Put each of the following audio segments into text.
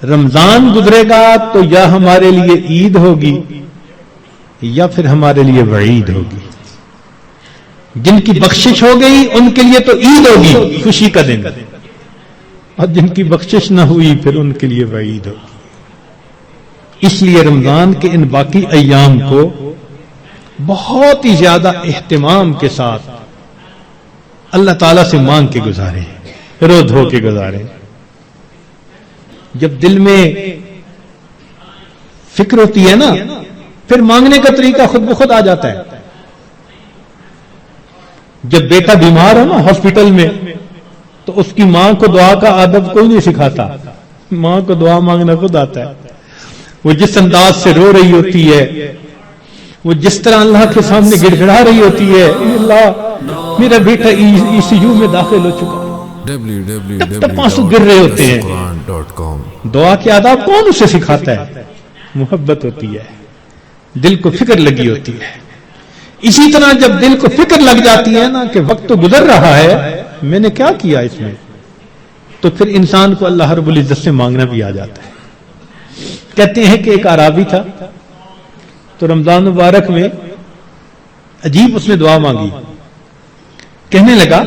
رمضان گزرے گا تو یا ہمارے لیے عید ہوگی یا پھر ہمارے لیے وعید ہوگی. جن کی بخشش ہو گئی ان کے لیے تو عید ہوگی، خوشی کا دن، اور جن کی بخشش نہ ہوئی پھر ان کے لیے وعید ہوگی. اس لیے رمضان کے ان باقی ایام کو بہت ہی زیادہ اہتمام کے ساتھ اللہ تعالیٰ سے مانگ کے گزاریں، رو دھو کے گزاریں. جب دل میں فکر ہوتی ہے نا پھر مانگنے کا طریقہ خود بخود آ جاتا ہے. جب بیٹا بیمار ہو نا ہاسپٹل میں تو اس کی ماں کو دعا کا آدب کوئی نہیں سکھاتا، ماں کو دعا مانگنا خود آتا ہے. وہ جس انداز سے رو رہی ہوتی ہے، وہ جس طرح اللہ کے سامنے گڑ گڑا رہی ہوتی ہے، اللہ میرا بیٹا ای سی یو میں داخل ہو چکا، تب تک آنسو گر رہے ہوتے ہیں. دعا کے آداب کون اسے سکھاتا ہے؟ محبت ہوتی ہے، دل کو فکر لگی ہوتی ہے. اسی طرح جب دل کو فکر لگ جاتی ہے نا کہ وقت تو گزر رہا ہے، میں نے کیا کیا اس میں، تو پھر انسان کو اللہ رب العزت سے مانگنا بھی آ جاتا ہے. کہتے ہیں کہ ایک اعرابی تھا تو رمضان مبارک میں عجیب اس نے دعا مانگی. کہنے لگا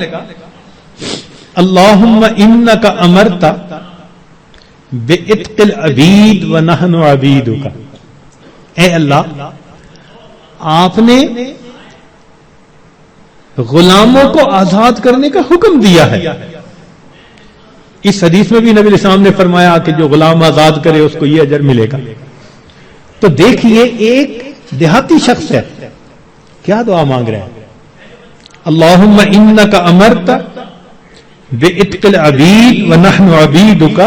اللہم انک امرت بعتق العبید ونحن عبیدک. اے اللہ، آپ نے غلاموں کو آزاد کرنے کا حکم دیا ہے. اس حدیث میں بھی نبی الاسلام نے فرمایا کہ جو غلام آزاد کرے اس کو یہ اجر ملے گا. تو دیکھیے ایک دیہاتی شخص ہے، کیا دعا مانگ رہے ہیں؟ اللہم انک امرت بعتق العبید ونحن عبیدک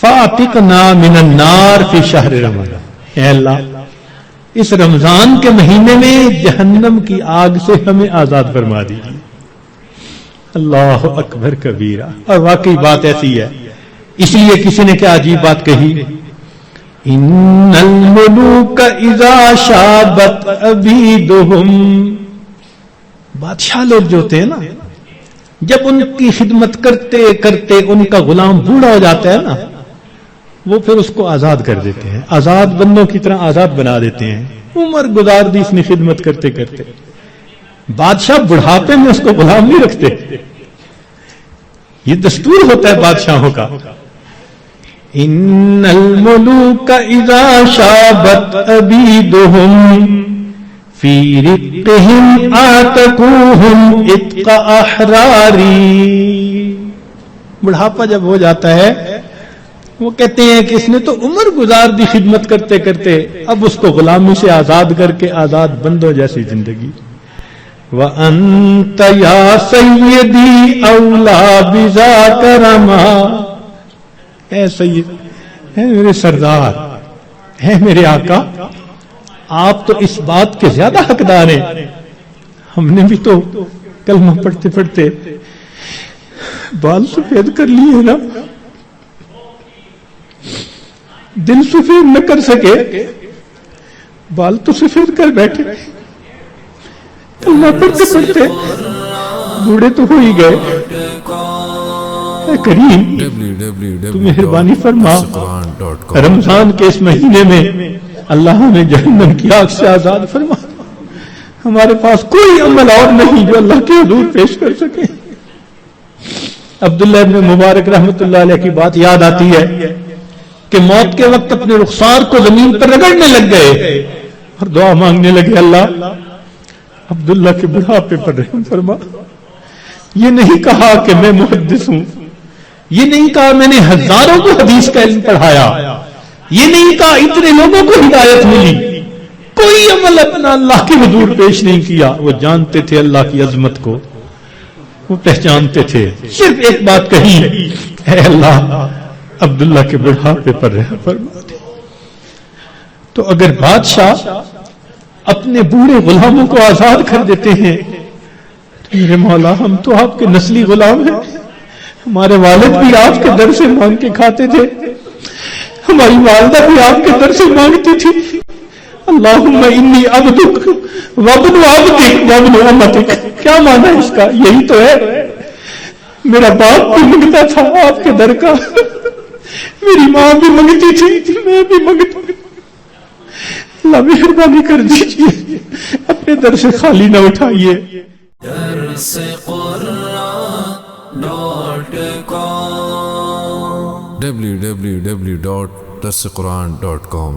فاعتقنا من النار فی شہر رمضان. اے اللہ، اس رمضان کے مہینے میں جہنم کی آگ سے ہمیں آزاد فرما دیجیے. اللہ اکبر کبیرہ. اور واقعی بات ایسی ہے. اس لیے کسی نے کیا عجیب بات کہی، ان الملوک اذا شابت عبیدہم. بادشاہ لوگ جو ہوتے ہیں نا، جب ان کی خدمت کرتے کرتے ان کا غلام بوڑھا ہو جاتا ہے نا، وہ پھر اس کو آزاد کر دیتے ہیں، آزاد بندوں کی طرح آزاد بنا دیتے ہیں. عمر گزار دی اس نے خدمت کرتے کرتے. بادشاہ بڑھاپے میں اس کو غلام نہیں رکھتے، یہ دستور ہوتا ہے بادشاہوں کا. ان الملوک اذا شابت عبیدہم فی رقہم اعتقوہم اتق احراری. بڑھاپا جب ہو جاتا ہے وہ کہتے ہیں کہ اس نے تو عمر گزار دی خدمت کرتے کرتے، اب اس کو غلامی سے آزاد کر کے آزاد بندوں جیسی زندگی. وَأَنْتَ يَا سَيِّدِي أَوْلَى بِذَاكَ رَمَا. اے سید، اے میرے سردار، اے میرے آقا، آپ تو اس بات کے زیادہ حقدار ہیں. ہم نے بھی تو کلمہ پڑھتے پڑھتے بال سفید کر لیے نا، دل سفید نہ کر سکے، بال تو سفید کر بیٹھے. اللہ پڑھتے پڑھتے بوڑھے تو ہو ہی گئے. اے کریم، تو مہربانی فرما، رمضان کے اس مہینے میں اللہ ہمیں جہنم کی آگ سے آزاد فرما. ہمارے پاس کوئی عمل اور نہیں جو اللہ کے حضور پیش کر سکے. عبداللہ ابن مبارک رحمت اللہ علیہ کی بات یاد آتی ہے کہ موت کے وقت اپنے رخسار کو زمین پر رگڑنے لگ گئے اور دعا مانگنے لگے، اللہ عبداللہ کے بڑھاپے پر رحم فرما. یہ نہیں کہا کہ میں محدث ہوں، یہ نہیں کہا میں نے ہزاروں کو حدیث کا علم پڑھایا، یہ نہیں کہا اتنے لوگوں کو ہدایت ملی، کوئی عمل اپنا اللہ کے حضور پیش نہیں کیا. وہ جانتے تھے اللہ کی عظمت کو، وہ پہچانتے تھے. صرف ایک بات کہی، اے اللہ عبداللہ کے بڑھاپے پر رحم فرما دے. تو اگر بادشاہ اپنے بوڑھے غلاموں کو آزاد کر دیتے ہیں تو میرے مولا، ہم تو آپ کے نسلی غلام ہیں. ہمارے والد بھی آپ کے در سے مانگ کے کھاتے تھے، ہماری والدہ بھی آپ کے در سے مانگتی تھی. اللہم انی عبدک وابن عبدک وابن امتک. کیا معنی ہے اس کا؟ یہی تو ہے، میرا باپ بھی مانگتا تھا آپ کے در کا، میری ماں بھی منگتی تھی، میں بھی منگتا ہوں۔ اللہ مہربانی کر دیجیے، اپنے در سے خالی نہ اٹھائیے۔ www.darsequran.com